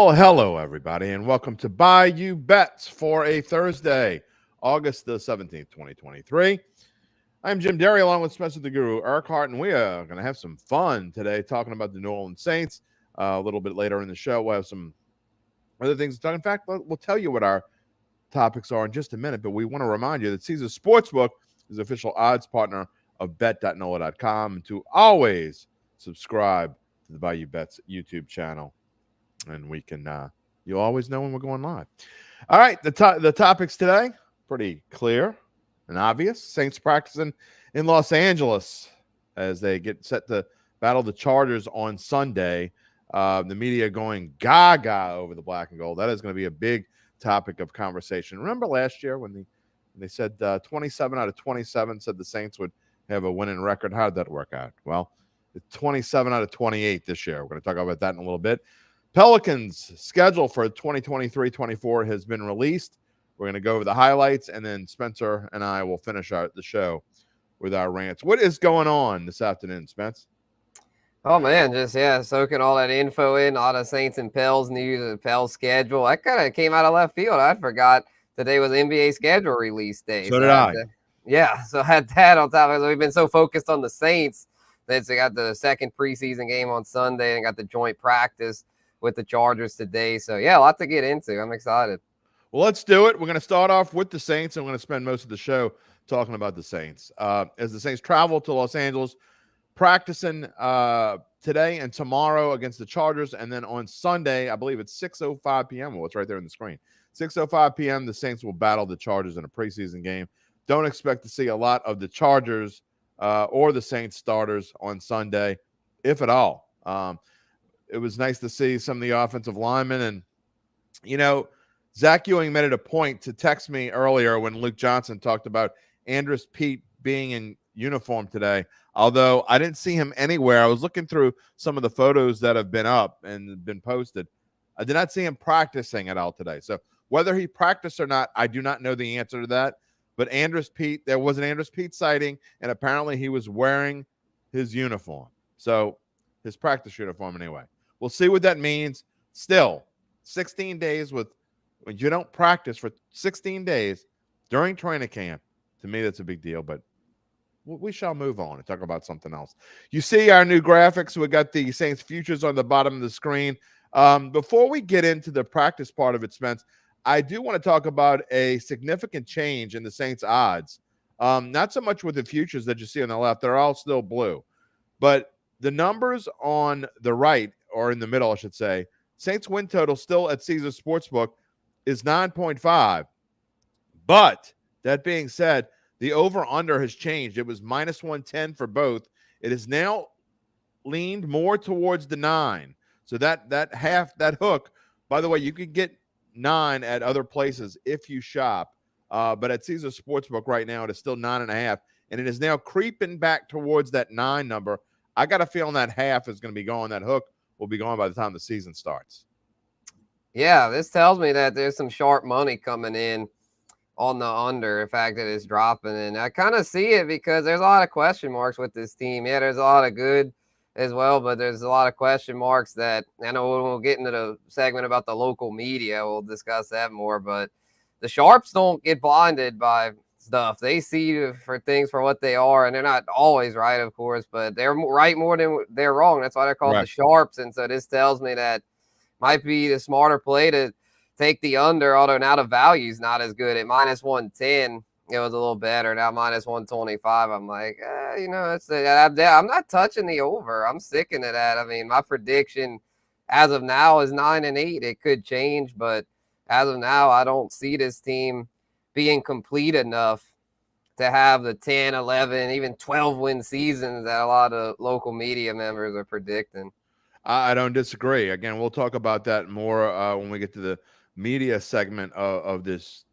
Well, hello, everybody, and welcome to Bayou Bets for a Thursday, August the 17th, 2023. I'm Jim Derry, along with Spencer the Guru Urquhart, and we are going to have some fun today talking about the New Orleans Saints. A little bit later in the show, we'll have some other things to talk. In fact, we'll tell you what our topics are in just a minute, but we want to remind you that Caesar Sportsbook is the official odds partner of bet.nola.com and to always subscribe to the Bayou Bets YouTube channel. And we can, you'll always know when we're going live. All right, the topics today, pretty clear and obvious. Saints practicing in Los Angeles as they get set to battle the Chargers on Sunday. The media going gaga over the black and gold. That is going to be a big topic of conversation. Remember last year when they said 27 out of 27 said the Saints would have a winning record? How did that work out? Well, it's 27 out of 28 this year. We're going to talk about that in a little bit. Pelicans schedule for 2023-24 has been released. We're going to go over the highlights, and then Spencer and I will finish out the show with our rants. What is going on this afternoon, Spence? Oh, man, soaking all that info in, all the Saints and Pels news, the Pels schedule. That kind of came out of left field. I forgot today was NBA schedule release day. So did I. So I had that on top of it. We've been so focused on the Saints that they got the second preseason game on Sunday and got the joint practice with the Chargers today. So, yeah, a lot to get into. I'm excited. Well, let's do it. We're going to start off with the Saints, and we're going to spend most of the show talking about the Saints. As the Saints travel to Los Angeles, practicing today and tomorrow against the Chargers, and then on Sunday, I believe it's 6:05 p.m. Well, it's right there on the screen. 6:05 p.m., the Saints will battle the Chargers in a preseason game. Don't expect to see a lot of the Chargers or the Saints starters on Sunday, if at all. It was nice to see some of the offensive linemen. And, you know, Zach Ewing made it a point to text me earlier when Luke Johnson talked about Andrus Peat being in uniform today, although I didn't see him anywhere. I was looking through some of the photos that have been up and been posted. I did not see him practicing at all today. So whether he practiced or not, I do not know the answer to that. But Andrus Peat, there was an Andrus Peat sighting, and apparently he was wearing his uniform. So his practice uniform anyway. We'll see what that means. Still, 16 days when you don't practice for 16 days during training camp, to me, that's a big deal. But we shall move on and talk about something else. You see our new graphics. We got the Saints futures on the bottom of the screen. Before we get into the practice part of it, Spence, I do want to talk about a significant change in the Saints odds. Not so much with the futures that you see on the left. They're all still blue. But the numbers on the right, or in the middle, I should say, Saints win total still at Caesar Sportsbook is 9.5. But that being said, the over-under has changed. It was minus 110 for both. It is now leaned more towards the 9. So that hook, by the way, you could get 9 at other places if you shop. But at Caesar Sportsbook right now, it is still 9.5. And it is now creeping back towards that 9 number. I got a feeling that half is going to be gone. That hook will be gone by the time the season starts. Yeah, this tells me that there's some sharp money coming in on the under, the fact that it's dropping. And I kind of see it because there's a lot of question marks with this team. Yeah, there's a lot of good as well, but there's a lot of question marks that I know when we'll get into the segment about the local media, we'll discuss that more. But the Sharps don't get blinded by stuff. They see for things for what they are, and they're not always right, of course, but they're right more than they're wrong. That's why they're called the Sharps. And so this tells me that might be the smarter play to take the under, although now the value's not as good. At minus 110, it was a little better. Now minus 125, I'm like, I'm not touching the over. I'm sticking to that. I mean, my prediction as of now is 9-8. It could change, but as of now, I don't see this team being complete enough to have the 10, 11, even 12-win seasons that a lot of local media members are predicting. I don't disagree. Again, we'll talk about that more when we get to the media segment of this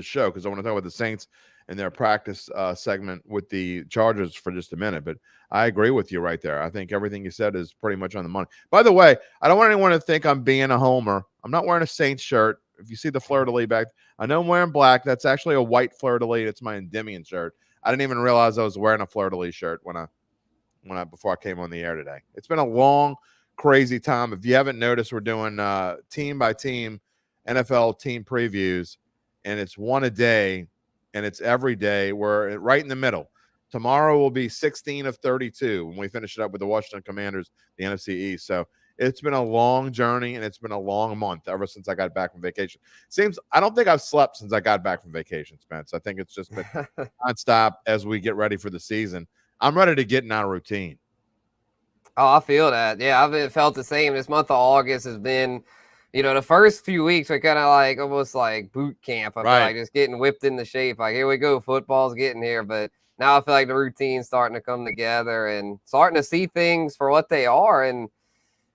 show, because I want to talk about the Saints and their practice segment with the Chargers for just a minute. But I agree with you right there. I think everything you said is pretty much on the money. By the way, I don't want anyone to think I'm being a homer. I'm not wearing a Saints shirt. If you see the fleur-de-lis back, I know I'm wearing black. That's actually a white fleur-de-lis. It's my Endymion shirt. I didn't even realize I was wearing a fleur-de-lis shirt when I before I came on the air today. It's been a long, crazy time. If you haven't noticed, we're doing team by team NFL team previews, and it's one a day, and it's every day. We're right in the middle. Tomorrow will be 16 of 32 when we finish it up with the Washington Commanders, the NFC East. So it's been a long journey, and it's been a long month ever since I got back from vacation. I don't think I've slept since I got back from vacation, Spence. I think it's just been nonstop as we get ready for the season. I'm ready to get in our routine. Oh, I feel that. Yeah, I've felt the same. This month of August has been, the first few weeks are kind of like almost like boot camp. I feel like just getting whipped into shape. Like, here we go, football's getting here. But now I feel like the routine's starting to come together and starting to see things for what they are. And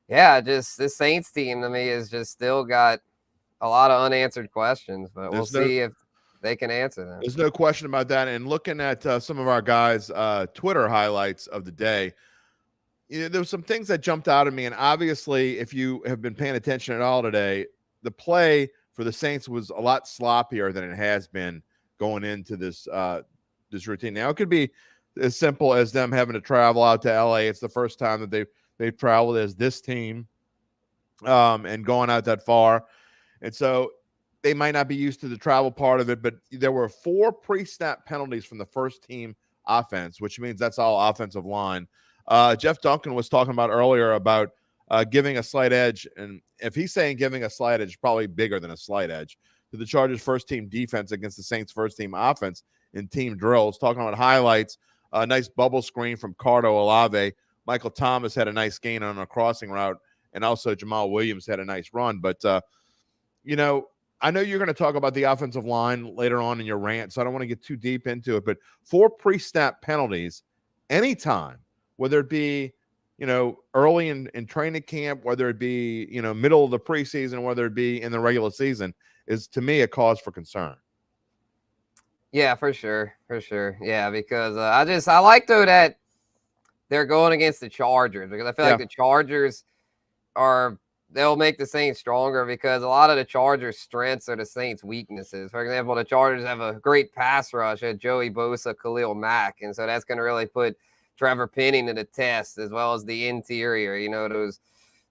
yeah, just this Saints team to me has just still got a lot of unanswered questions, but we'll see if they can answer them. There's no question about that. And looking at some of our guys' Twitter highlights of the day, there were some things that jumped out at me. And obviously, if you have been paying attention at all today, the play for the Saints was a lot sloppier than it has been going into this routine. Now, it could be as simple as them having to travel out to LA. It's the first time that they've traveled as this team and going out that far. And so they might not be used to the travel part of it, but there were 4 pre-snap penalties from the first team offense, which means that's all offensive line. Jeff Duncan was talking about earlier about giving a slight edge. And if he's saying giving a slight edge, probably bigger than a slight edge to the Chargers first team defense against the Saints first team offense in team drills, talking about highlights, a nice bubble screen from Cardo Olave. Michael Thomas had a nice gain on a crossing route, and also Jamal Williams had a nice run. But, I know you're going to talk about the offensive line later on in your rant, so I don't want to get too deep into it. But 4 pre-snap penalties anytime, whether it be, early in training camp, whether it be, middle of the preseason, whether it be in the regular season, is to me a cause for concern. Yeah, for sure. Yeah, because I like, though, that they're going against the Chargers, because I feel like the Chargers they'll make the Saints stronger, because a lot of the Chargers' strengths are the Saints' weaknesses. For example, the Chargers have a great pass rush at Joey Bosa, Khalil Mack, and so that's going to really put Trevor Penning to the test, as well as the interior.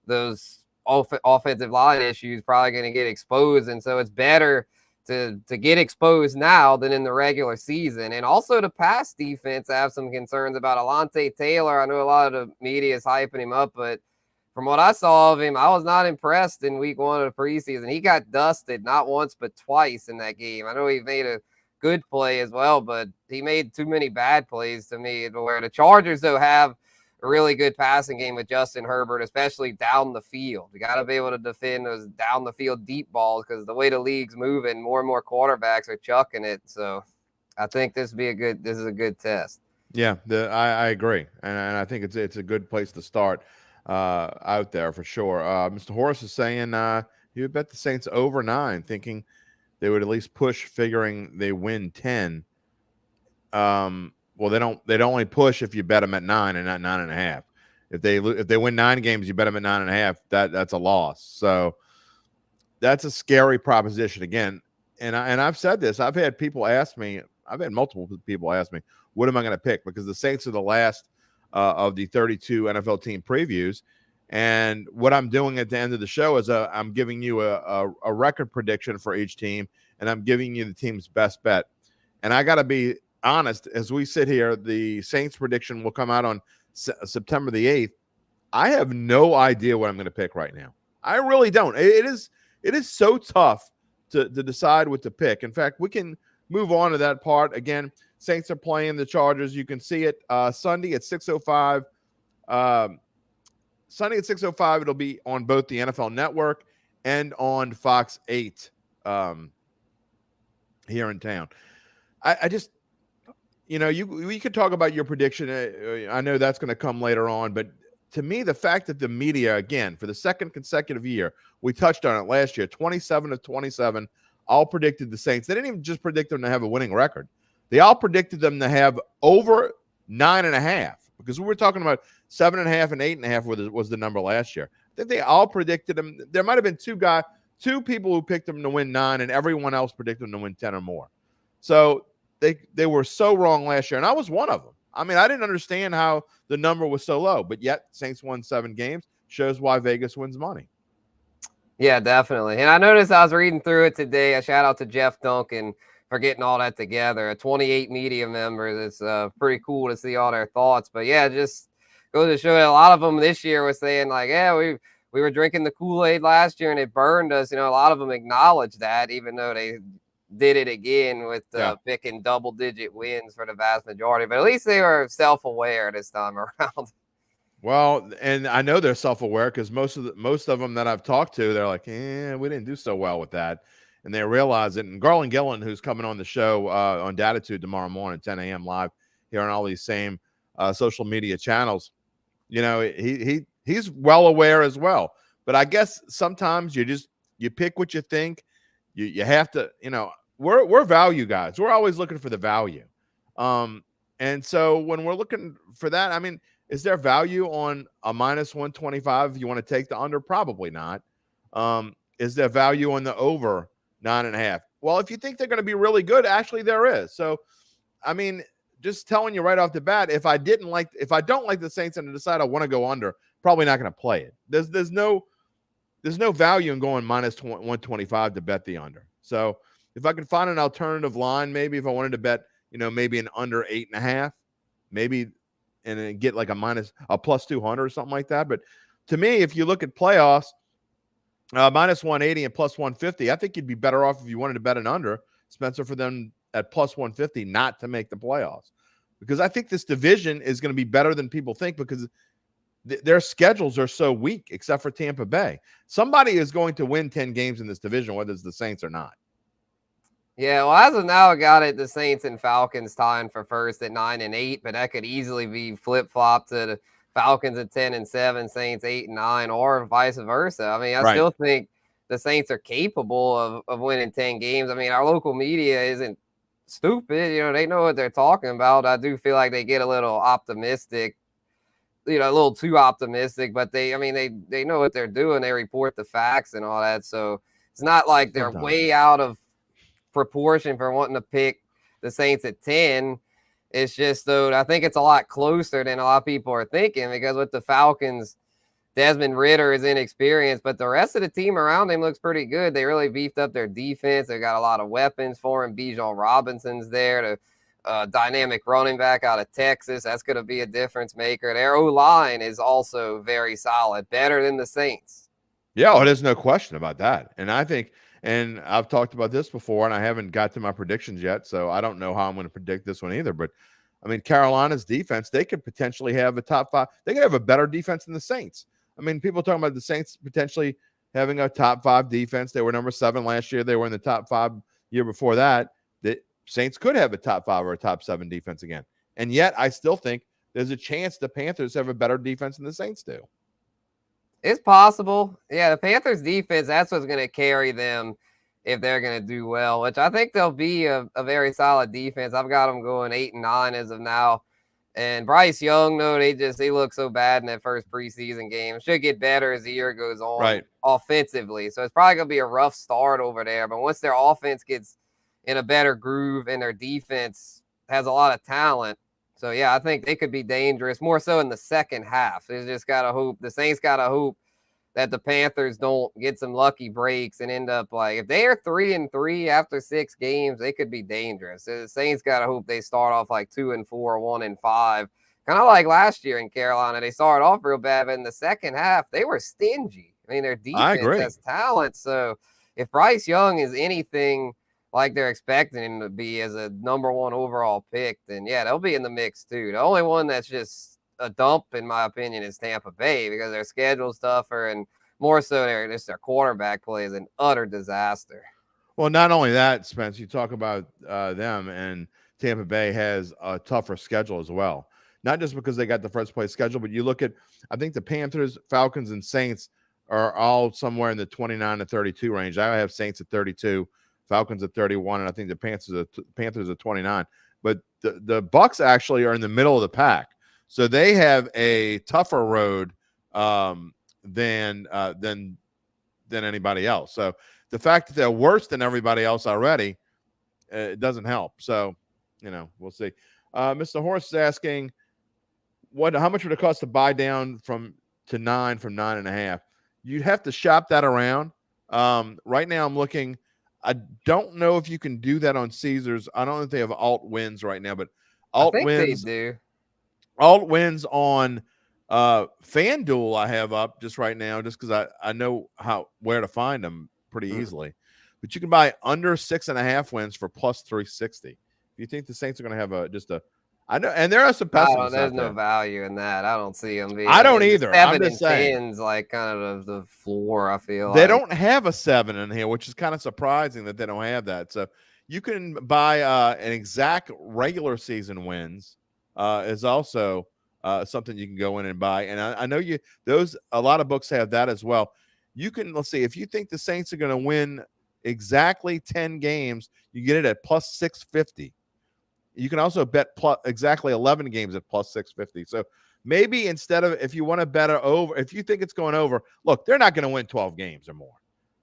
Those offensive line issues probably going to get exposed, and so it's better to get exposed now than in the regular season. And also the pass defense, I have some concerns about Alontae Taylor. I know a lot of the media is hyping him up, but from what I saw of him, I was not impressed in week 1 of the preseason. He got dusted not once but twice in that game. I know he made a good play as well, but he made too many bad plays to me, where the Chargers, though, have a really good passing game with Justin Herbert, especially down the field. You got to be able to defend those down the field deep balls, because the way the league's moving, more and more quarterbacks are chucking it. So I think this is a good test. Yeah, I agree. And I think it's a good place to start out there for sure. Mr. Horace is saying he would bet the Saints over 9, thinking they would at least push, figuring they win 10. Well, they'd only push if you bet them at 9 and not 9.5. If they win 9 games, you bet them at 9.5. That's a loss. So that's a scary proposition again. And I've said this. I've had multiple people ask me, what am I going to pick? Because the Saints are the last of the 32 NFL team previews. And what I'm doing at the end of the show is I'm giving you a record prediction for each team, and I'm giving you the team's best bet. And I got to be honest, as we sit here, the Saints prediction will come out on September the 8th. I have no idea what I'm going to pick right now. I really don't. It is so tough to decide what to pick. In fact, we can move on to that part. Again, Saints are playing the Chargers. You can see it Sunday at 6:05. Sunday at 6:05, it'll be on both the NFL Network and on Fox 8 here in town. I just, we could talk about your prediction. I know that's going to come later on, but to me, the fact that the media, again, for the second consecutive year, we touched on it last year, 27 of 27, all predicted the Saints. They didn't even just predict them to have a winning record. They all predicted them to have over 9.5, because we were talking about 7.5 and 8.5 was the number last year. I think they all predicted them. There might have been two people who picked them to win 9, and everyone else predicted them to win 10 or more. So they were so wrong last year, and I was one of them. I mean, I didn't understand how the number was so low, but yet Saints won 7 games. shows why Vegas wins money. Yeah, definitely. And I noticed I was reading through it today. A shout out to Jeff Duncan for getting all that together. 28 media members. It's pretty cool to see all their thoughts. But yeah, just goes to show that a lot of them this year were saying like, yeah, we were drinking the Kool-Aid last year and it burned us. You know, a lot of them acknowledge that, even though they did it again with picking double-digit wins for the vast majority. But at least they were self-aware this time around. Well, and I know they're self-aware because most of them that I've talked to, they're like, we didn't do so well with that. And they realize it. And Garland Gillen, who's coming on the show on Datitude tomorrow morning, 10 a.m. live here on all these same social media channels, you know, he's well aware as well. But I guess sometimes you pick what you think. You have to, you know, we're value guys. We're always looking for the value. And so when we're looking for that, I mean, is there value on a minus 125? If you want to take the under, probably not. Is there value on the over 9.5? Well, if you think they're going to be really good, actually there is. So, I mean, just telling you right off the bat, if I don't like the Saints and I decide I want to go under, probably not going to play it. There's no value in going minus 125 to bet the under. So if I can find an alternative line, maybe if I wanted to bet, you know, maybe an under 8.5, maybe, and then get like a plus 200 or something like that. But to me, if you look at playoffs, minus 180 and plus 150, I think you'd be better off if you wanted to bet an under, Spencer, for them at plus 150 not to make the playoffs. Because I think this division is going to be better than people think because their schedules are so weak, except for Tampa Bay. Somebody is going to win 10 games in this division, whether it's the Saints or not. Yeah, well, as of now, I got it. The Saints and Falcons tying for first at 9-8, but that could easily be flip-flopped to the Falcons at 10-7, Saints 8-9, or vice versa. I mean, I still think the Saints are capable of winning 10 games. I mean, our local media isn't stupid. You know, they know what they're talking about. I do feel like they get a little optimistic, you know, a little too optimistic, but they know what they're doing. They report the facts and all that. So it's not like they're way out of proportion for wanting to pick the Saints at 10. It's just, though, I think it's a lot closer than a lot of people are thinking, because with the Falcons, Desmond Ridder is inexperienced, but the rest of the team around him looks pretty good. They really beefed up their defense. They got a lot of weapons for him. Bijan Robinson's there, the dynamic running back out of Texas. That's going to be a difference maker. Their O-line is also very solid, better than the Saints. Yeah, well, there's no question about that. And I think, and I've talked about this before, and I haven't got to my predictions yet, so I don't know how I'm going to predict this one either. But, I mean, Carolina's defense, they could potentially have a top 5. They could have a better defense than the Saints. I mean, people talking about the Saints potentially having a top 5 defense. They were number 7 last year. They were in the top 5 year before that. The Saints could have a top 5 or a top 7 defense again. And yet, I still think there's a chance the Panthers have a better defense than the Saints do. It's possible. Yeah, the Panthers defense, that's what's going to carry them if they're going to do well, which I think they'll be a very solid defense. I've got them going 8-9 as of now. And Bryce Young, though, he look so bad in that first preseason game. Should get better as the year goes on offensively. So it's probably going to be a rough start over there. But once their offense gets in a better groove and their defense has a lot of talent, so, yeah, I think they could be dangerous, more so in the second half. They just got to hope. The Saints got to hope that the Panthers don't get some lucky breaks and end up like, if they are 3-3 after 6 games, they could be dangerous. The Saints got to hope they start off like 2-4, 1-5. Kind of like last year in Carolina. They started off real bad, but in the second half, they were stingy. I mean, their defense has talent. So if Bryce Young is anything like they're expecting him to be as a number 1 overall pick, then yeah, they'll be in the mix too. The only one that's just a dump, in my opinion, is Tampa Bay, because their schedule's tougher, and more so their quarterback play is an utter disaster. Well, not only that, Spence, you talk about them, and Tampa Bay has a tougher schedule as well. Not just because they got the first place schedule, but you look at, I think the Panthers, Falcons, and Saints are all somewhere in the 29 to 32 range. I have Saints at 32. Falcons at 31, and I think the Panthers at 29. But the Bucs actually are in the middle of the pack, so they have a tougher road than anybody else. So the fact that they're worse than everybody else already, it doesn't help. So, you know, we'll see. Mr. Horse is asking, how much would it cost to buy down from to 9 from 9.5. You'd have to shop that around. Right now, I'm looking. I don't know if you can do that on Caesars. I don't know if they have alt wins right now, but I alt think they wins, do. alt wins on FanDuel I have up just right now, just because I know where to find them pretty easily. But you can buy under 6.5 wins for plus 360. If you think the Saints are going to have I know, and there are some pessimists There's out no there. value in that. I don't see them being. I don't The either. I'm 7 just and saying 10's like kind of the floor. I feel they like don't have a 7 in here, which is kind of surprising that they don't have that. So you can buy an exact regular season wins is also something you can go in and buy. And I know a lot of books have that as well. You can, let's see, if you think the Saints are going to win exactly 10 games, you get it at plus 650. You can also bet exactly 11 games at plus 650. So maybe instead of, if you want to bet it over, if you think it's going over, look, they're not going to win 12 games or more.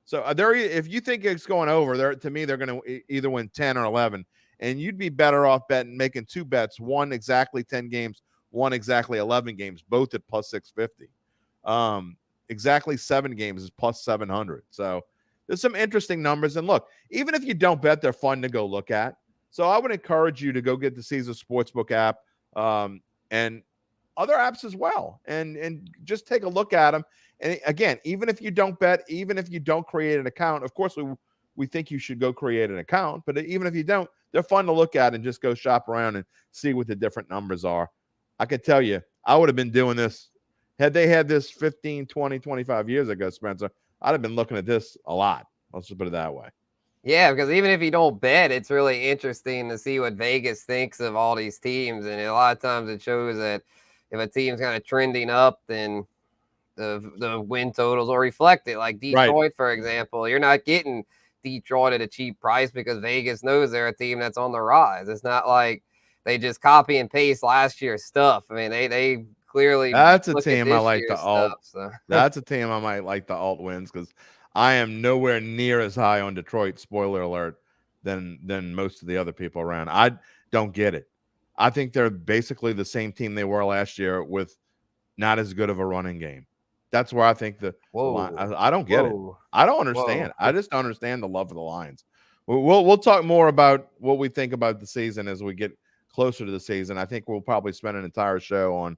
So if you think it's going over, to me, they're going to either win 10 or 11. And you'd be better off making two bets, one exactly 10 games, one exactly 11 games, both at plus 650. Exactly 7 games is plus 700. So there's some interesting numbers. And look, even if you don't bet, they're fun to go look at. So I would encourage you to go get the Caesars Sportsbook app and other apps as well, and just take a look at them. And again, even if you don't bet, even if you don't create an account, of course we think you should go create an account. But even if you don't, they're fun to look at and just go shop around and see what the different numbers are. I can tell you, I would have been doing this had they had this 15, 20, 25 years ago, Spencer. I'd have been looking at this a lot. Let's just put it that way. Yeah, because even if you don't bet, it's really interesting to see what Vegas thinks of all these teams. And a lot of times it shows that if a team's kind of trending up, then the win totals will reflect it. Like Detroit, Right. for example, you're not getting Detroit at a cheap price because Vegas knows they're a team that's on the rise. It's not like they just copy and paste last year's stuff. I mean, they clearly That's a look at team I this like to year's alt. stuff. So That's a team I might like the alt wins because I am nowhere near as high on Detroit, spoiler alert, than most of the other people around. I don't get it. I think they're basically the same team they were last year with not as good of a running game. That's where I think the line. I don't get it. I don't understand. I just don't understand the love of the Lions. We'll talk more about what we think about the season as we get closer to the season. I think we'll probably spend an entire show on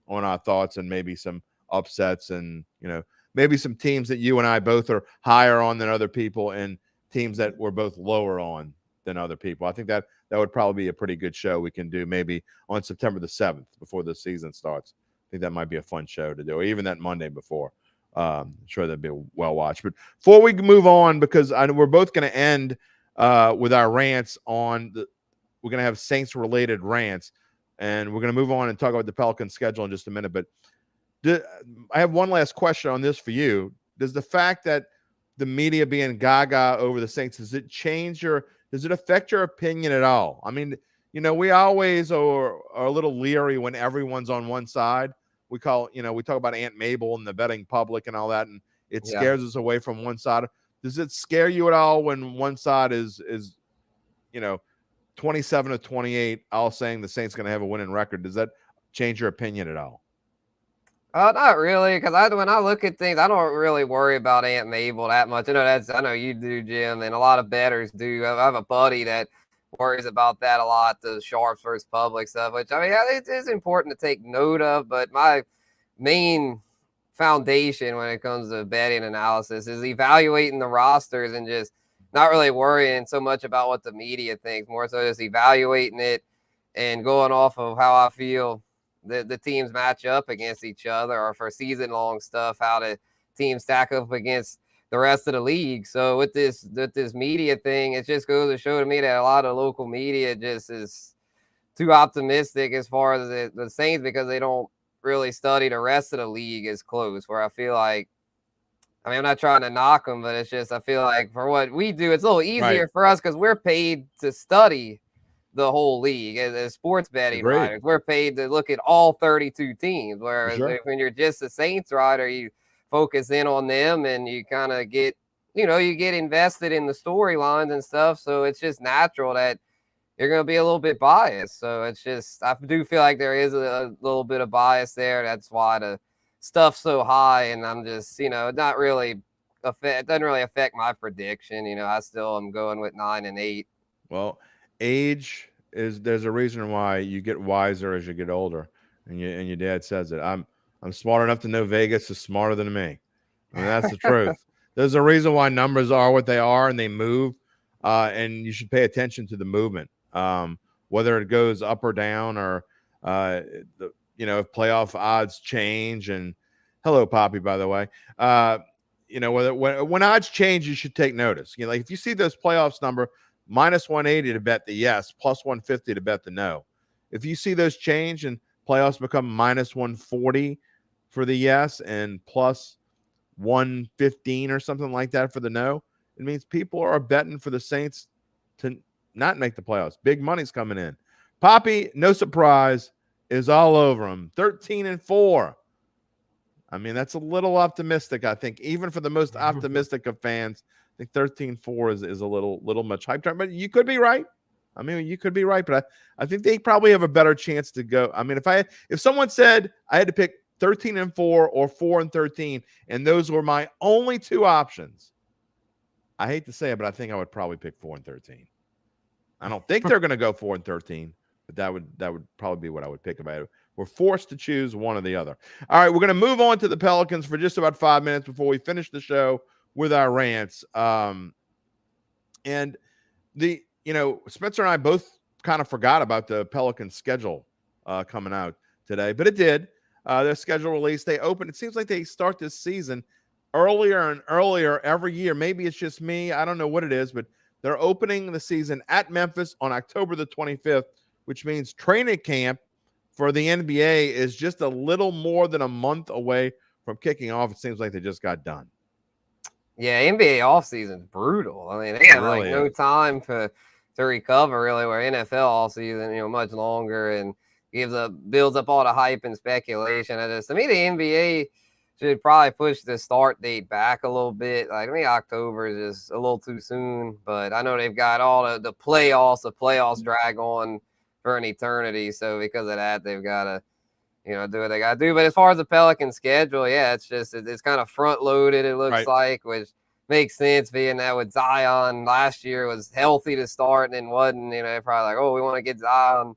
our thoughts and maybe some upsets and maybe some teams that you and I both are higher on than other people and teams that we're both lower on than other people. I think that would probably be a pretty good show we can do maybe on September the 7th before the season starts. I think that might be a fun show to do, or even that Monday before. I'm sure that'd be well watched. But before we move on, because we're both going to end with our rants we're going to have Saints related rants, and we're going to move on and talk about the Pelicans schedule in just a minute. But I have one last question on this for you. Does the fact that the media being gaga over the Saints, does it affect your opinion at all? I mean, we always are a little leery when everyone's on one side. We talk about Aunt Mabel and the betting public and all that, and it scares us away from one side. Does it scare you at all when one side is 27-28, all saying the Saints going to have a winning record? Does that change your opinion at all? Not really, because when I look at things, I don't really worry about Aunt Mabel that much. I know you do, Jim, and a lot of bettors do. I have a buddy that worries about that a lot, the sharps versus public stuff, which it is important to take note of. But my main foundation when it comes to betting analysis is evaluating the rosters and just not really worrying so much about what the media thinks, more so just evaluating it and going off of how I feel the teams match up against each other, or for season-long stuff, how the teams stack up against the rest of the league. So with this media thing, it just goes to show to me that a lot of local media just is too optimistic as far as the Saints, because they don't really study the rest of the league as close, where I feel like, I'm not trying to knock them, but it's just, I feel like for what we do, it's a little easier for us because we're paid to study the whole league as sports betting writers. We're paid to look at all 32 teams, whereas when you're just a Saints writer, you focus in on them and you kind of get, you get invested in the storylines and stuff. So it's just natural that you're going to be a little bit biased. So it's just, I do feel like there is a little bit of bias there. That's why the stuff so high, and I'm just, not really it doesn't really affect my prediction. I still am going with 9-8. Well, there's a reason why you get wiser as you get older, and your dad says it. I'm smart enough to know Vegas is smarter than me. I mean, that's the truth. There's a reason why numbers are what they are, and they move, and you should pay attention to the movement, whether it goes up or down, or if playoff odds change. And hello, Poppy, by the way. Whether when odds change, you should take notice. Like if you see those playoffs number minus 180 to bet the yes, plus 150 to bet the no. If you see those change and playoffs become minus 140 for the yes and plus 115 or something like that for the no, it means people are betting for the Saints to not make the playoffs. Big money's coming in. Poppy, no surprise, is all over them. 13-4. I mean, that's a little optimistic, I think, even for the most optimistic of fans. I think 13-4 is a little much hype time, but you could be right. I mean, you could be right, but I think they probably have a better chance to go. I mean, if someone said I had to pick 13-4 or 4-13, and those were my only two options, I hate to say it, but I think I would probably pick 4-13. I don't think they're going to go 4-13, but that would probably be what I would pick if we're forced to choose one or the other. All right, we're going to move on to the Pelicans for just about 5 minutes before we finish the show with our rants. And Spencer and I both kind of forgot about the Pelicans schedule coming out today, but it did. Their schedule release, they open. It seems like they start this season earlier and earlier every year. Maybe it's just me. I don't know what it is, but they're opening the season at Memphis on October the 25th, which means training camp for the NBA is just a little more than a month away from kicking off. It seems like they just got done. Yeah, NBA offseason's brutal. I mean, they have really no time to recover, really, where NFL offseason, much longer and builds up all the hype and speculation. To me, the NBA should probably push the start date back a little bit. Like, October is just a little too soon, but I know they've got all the playoffs drag on for an eternity. So because of that, they've got to, do what they got to do. But as far as the Pelicans schedule, yeah, it's kind of front loaded, it looks like, which makes sense, being that with Zion last year was healthy to start and then wasn't. They're probably like, oh, we want to get Zion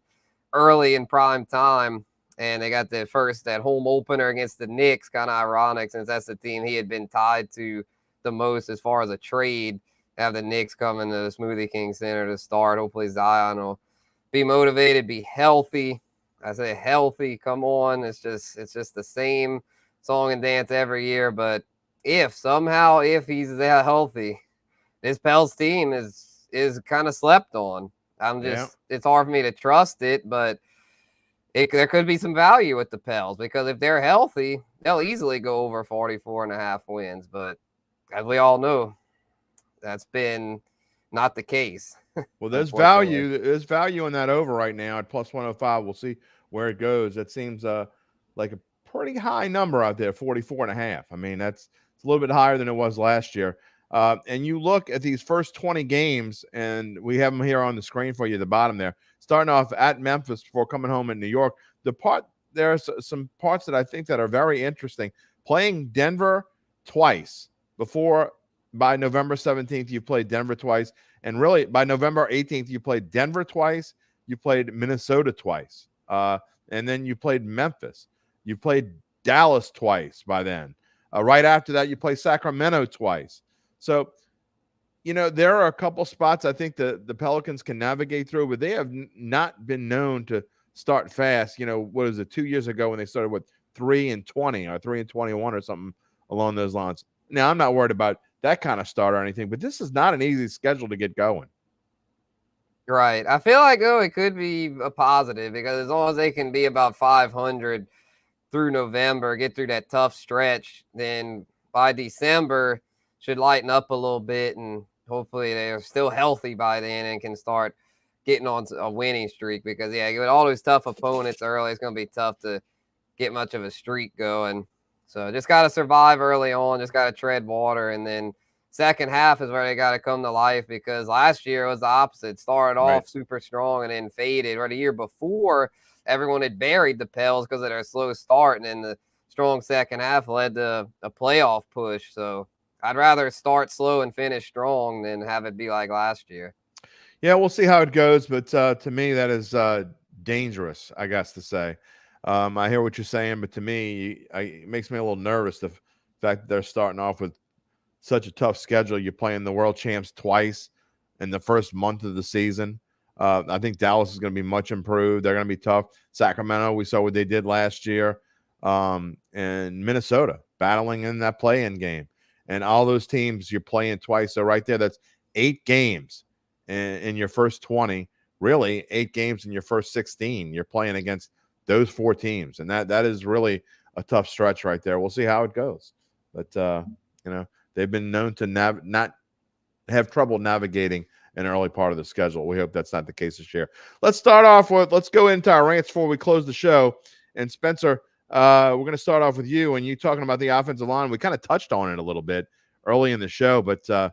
early in prime time. And they got that home opener against the Knicks, kind of ironic since that's the team he had been tied to the most as far as a trade. Have the Knicks coming to the Smoothie King Center to start. Hopefully Zion will be motivated, be healthy. I say healthy, come on. It's just the same song and dance every year. But if he's that healthy, this Pels team is kind of slept on. It's hard for me to trust it, but there could be some value with the Pels because if they're healthy, they'll easily go over 44.5 wins. But as we all know, that's been not the case. Well, there's value. There's value in that over right now at plus 105. We'll see where it goes. That seems like a pretty high number out there, 44.5. I mean, it's a little bit higher than it was last year. And you look at these first 20 games, and we have them here on the screen for you at the bottom there. Starting off at Memphis before coming home in New York. There are some parts that I think that are very interesting. Playing Denver twice before. By November 17th, you played Denver twice. And really, by November 18th, you played Denver twice. You played Minnesota twice. And then you played Memphis. You played Dallas twice by then. Right after that, you played Sacramento twice. So, there are a couple spots I think the Pelicans can navigate through, but they have not been known to start fast. What was it, 2 years ago when they started with 3-20 or 3-21 or something along those lines. Now, I'm not worried about that kind of start or anything, but this is not an easy schedule to get going. Right. I feel like, it could be a positive because as long as they can be about 500 through November, get through that tough stretch, then by December should lighten up a little bit, and hopefully they're still healthy by then and can start getting on a winning streak because, with all those tough opponents early, it's going to be tough to get much of a streak going. So just got to survive early on, just got to tread water, and then second half is where they got to come to life because last year was the opposite. Started off super strong and then faded. Right, the year before, everyone had buried the Pels because of their slow start, and then the strong second half led to a playoff push. So I'd rather start slow and finish strong than have it be like last year. Yeah, we'll see how it goes, but to me, that is dangerous, I guess to say. I hear what you're saying, but to me, it makes me a little nervous, the fact that they're starting off with such a tough schedule. You're playing the world champs twice in the first month of the season. I think Dallas is going to be much improved. They're going to be tough. Sacramento, we saw what they did last year. And Minnesota battling in that play-in game. And all those teams you're playing twice. So right there, that's 8 games in your first 20. Really, 8 games in your first 16. You're playing against those 4 teams. And that is really a tough stretch right there. We'll see how it goes. But, they've been known to not have trouble navigating an early part of the schedule. We hope that's not the case this year. Let's go into our rants before we close the show. And Spencer, we're going to start off with you and you talking about the offensive line. We kind of touched on it a little bit early in the show, but the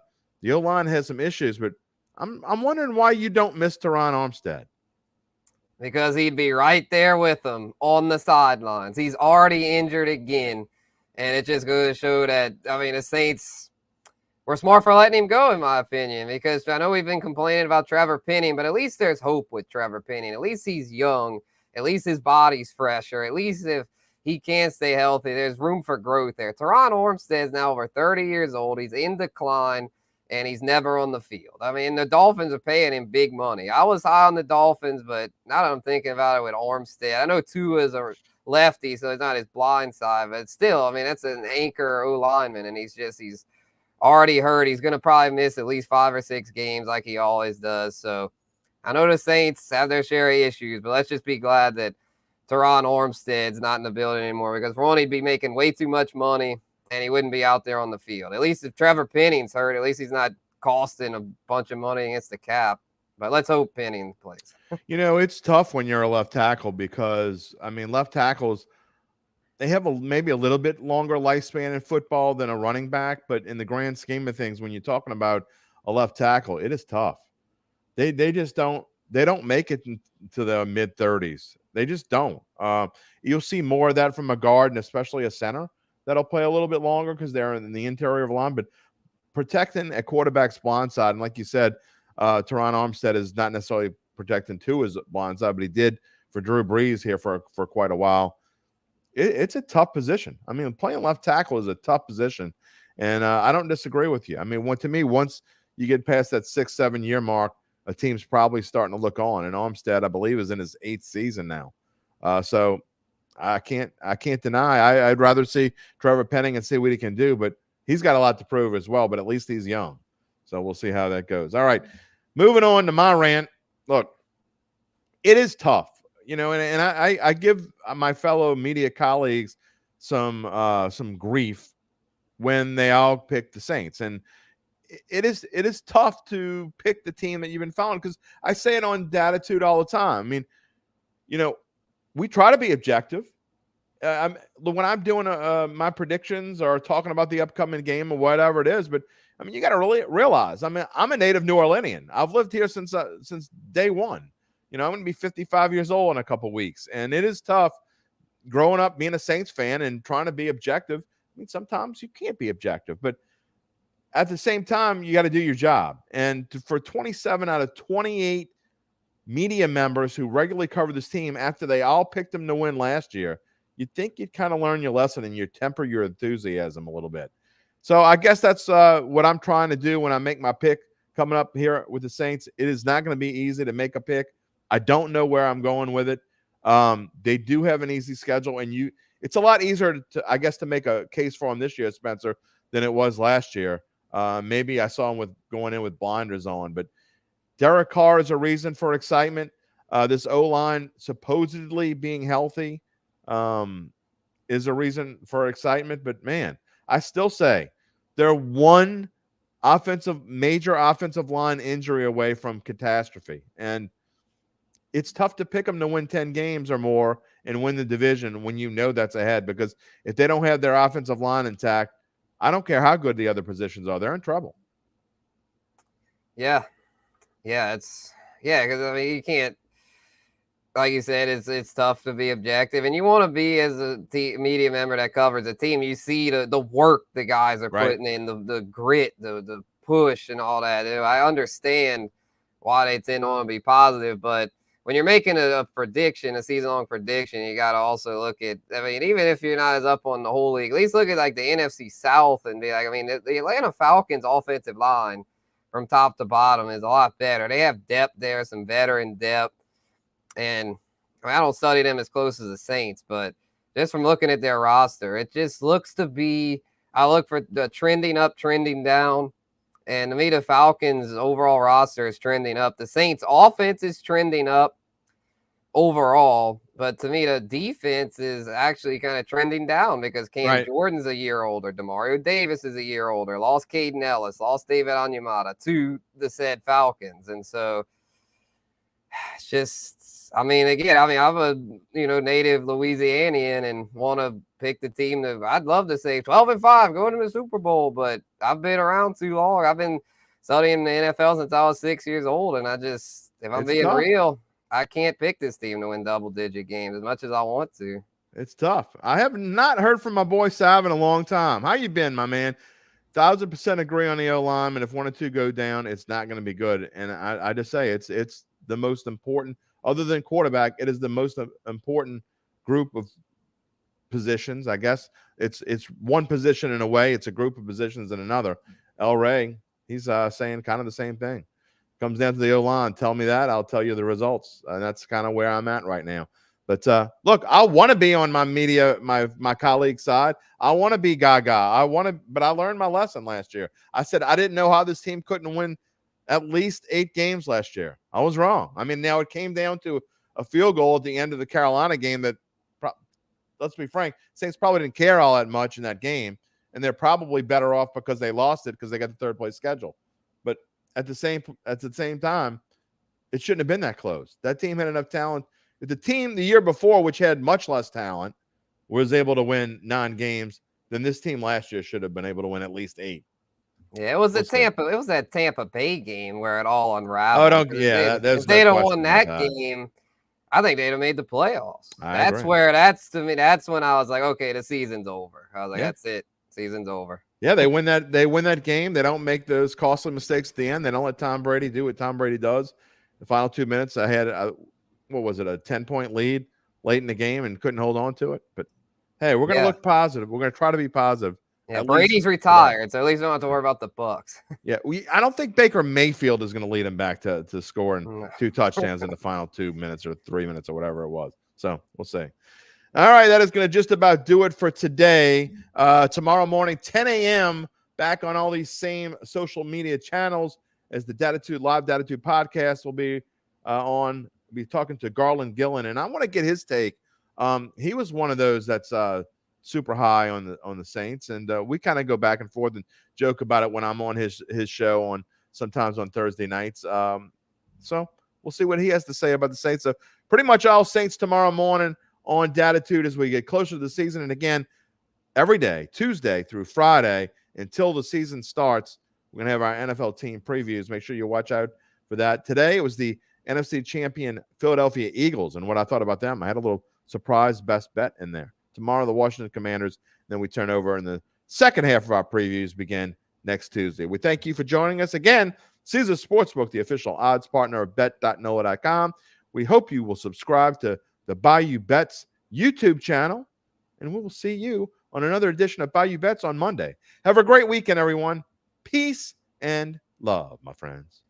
O-line has some issues. But I'm wondering why you don't miss Teron Armstead. Because he'd be right there with them on the sidelines. He's already injured again. And it just goes to show that, the Saints were smart for letting him go, in my opinion, because I know we've been complaining about Trevor Penning, but at least there's hope with Trevor Penning. At least he's young. At least his body's fresher. At least if he can stay healthy, there's room for growth there. Teron Armstead is now over 30 years old. He's in decline, and he's never on the field. The Dolphins are paying him big money. I was high on the Dolphins, but now that I'm thinking about it with Armstead, I know Tua's a lefty, so it's not his blind side, but still, that's an anchor O lineman, and he's already hurt. He's going to probably miss at least 5 or 6 games like he always does. So I know the Saints have their share of issues, but let's just be glad that Teron Armstead's not in the building anymore, because for one, he'd be making way too much money and he wouldn't be out there on the field. At least if Trevor Penning's hurt, at least he's not costing a bunch of money against the cap. But let's hope Penning plays. It's tough when you're a left tackle because, left tackles, they have maybe a little bit longer lifespan in football than a running back. But in the grand scheme of things, when you're talking about a left tackle, it is tough. They just don't make it to the mid-30s. They just don't. You'll see more of that from a guard and especially a center that'll play a little bit longer because they're in the interior of the line. But protecting a quarterback's blind side, and like you said, Teron Armstead is not necessarily protecting Tua's blind side, but he did for Drew Brees here for quite a while. It's a tough position. Playing left tackle is a tough position, and I don't disagree with you. To me, once you get past that 6-7 year mark, a team's probably starting to look on. And Armstead, I believe, is in his 8th season now. So I can't deny. I'd rather see Trevor Penning and see what he can do, but he's got a lot to prove as well. But at least he's young, so we'll see how that goes. All right, moving on to my rant. Look, it is tough, and I give my fellow media colleagues some grief when they all pick the Saints, and it is tough to pick the team that you've been following, because I say it on Datitude all the time. We try to be objective. When I'm doing my predictions or talking about the upcoming game or whatever it is, but you got to really realize, I'm a native New Orleanian. I've lived here since day one. I'm going to be 55 years old in a couple weeks, and it is tough growing up being a Saints fan and trying to be objective. Sometimes you can't be objective, but at the same time, you got to do your job. And for 27 out of 28 media members who regularly cover this team, after they all picked them to win last year, you'd think you'd kind of learn your lesson and you temper your enthusiasm a little bit. So I guess that's what I'm trying to do when I make my pick coming up here with the Saints. It is not going to be easy to make a pick. I don't know where I'm going with it. They do have an easy schedule, and it's a lot easier to make a case for them this year, Spencer, than it was last year. Maybe I saw him going in with blinders on, but Derek Carr is a reason for excitement. This O-line supposedly being healthy is a reason for excitement. But man, I still say they're one major offensive line injury away from catastrophe, and it's tough to pick them to win 10 games or more and win the division when that's ahead, because if they don't have their offensive line intact, I don't care how good the other positions are, they're in trouble. Yeah. Because you can't. like you said, it's tough to be objective, and you want to be as a media member that covers a team. You see the work the guys are Right. putting in, the grit, the push, and all that. I understand why they tend to want to be positive, but when you're making a prediction, a season-long prediction, you got to also look at. I mean, even if you're not as up on the whole league, at least look at like the NFC South and be like, I mean, the Atlanta Falcons offensive line from top to bottom is a lot better. They have depth there, some veteran depth. And I mean, I don't study them as close as the Saints, but just from looking at their roster, it just looks to be. I look for the trending up, trending down, and to me, the Falcons' overall roster is trending up. The Saints' offense is trending up overall, but to me, the defense is actually kind of trending down because Cam Jordan's a year older, Demario Davis is a year older, lost Caden Ellis, lost David Onyemata to the said Falcons, and so it's just. I'm a native Louisianian and want to pick the team that I'd love to say 12-5 going to the Super Bowl, but I've been around too long. I've been studying the NFL since I was 6 years old, and if I'm being real, I can't pick this team to win double-digit games as much as I want to. It's tough. I have not heard from my boy Sav in a long time. How you been, my man? 1,000% agree on the O-line, and if one or two go down, it's not going to be good. And I just say it's the most important. Other than quarterback, it is the most important group of positions. I guess it's one position in a way. It's a group of positions in another. El Rey, he's saying kind of the same thing. Comes down to the O-line. Tell me that. I'll tell you the results. And that's kind of where I'm at right now. But look, I want to be on my media, my colleague side. I want to be gaga. But I learned my lesson last year. I said I didn't know how this team couldn't win at least 8 games last year. I was wrong. I mean, now it came down to a field goal at the end of the Carolina game that, let's be frank, Saints probably didn't care all that much in that game, and they're probably better off because they lost it because they got the third place schedule. But at the same time, it shouldn't have been that close. That team had enough talent. If the team the year before, which had much less talent, was able to win 9 games, then this team last year should have been able to win at least 8. Yeah, it was that Tampa Bay game where it all unraveled. If they'd have won that game, I think they'd have made the playoffs. That's when I was like, okay, the season's over. I was like, that's it. Season's over. Yeah, they win that game. They don't make those costly mistakes at the end. They don't let Tom Brady do what Tom Brady does. The final 2 minutes, I had a 10-point lead late in the game and couldn't hold on to it. But hey, we're going to look positive. We're going to try to be positive. Yeah, Brady's retired, so at least we don't have to worry about the Bucs. Yeah, I don't think Baker Mayfield is going to lead him back to scoring 2 touchdowns in the final 2 minutes or 3 minutes or whatever it was. So we'll see. All right, that is going to just about do it for today. Tomorrow morning, 10 a.m., back on all these same social media channels as the Live Datitude podcast will be on. We'll be talking to Garland Gillen, and I want to get his take. He was one of those that's super high on the Saints, and we kind of go back and forth and joke about it when I'm on his show sometimes on Thursday nights. So we'll see what he has to say about the Saints. So pretty much all Saints tomorrow morning on Datitude as we get closer to the season. And again, every day, Tuesday through Friday until the season starts, we're going to have our NFL team previews. Make sure you watch out for that. Today it was the NFC champion Philadelphia Eagles, and what I thought about them, I had a little surprise best bet in there. Tomorrow, the Washington Commanders. Then we turn over, and the second half of our previews begin next Tuesday. We thank you for joining us again. Caesars Sportsbook, the official odds partner of bet.nola.com. We hope you will subscribe to the Bayou Bets YouTube channel, and we will see you on another edition of Bayou Bets on Monday. Have a great weekend, everyone. Peace and love, my friends.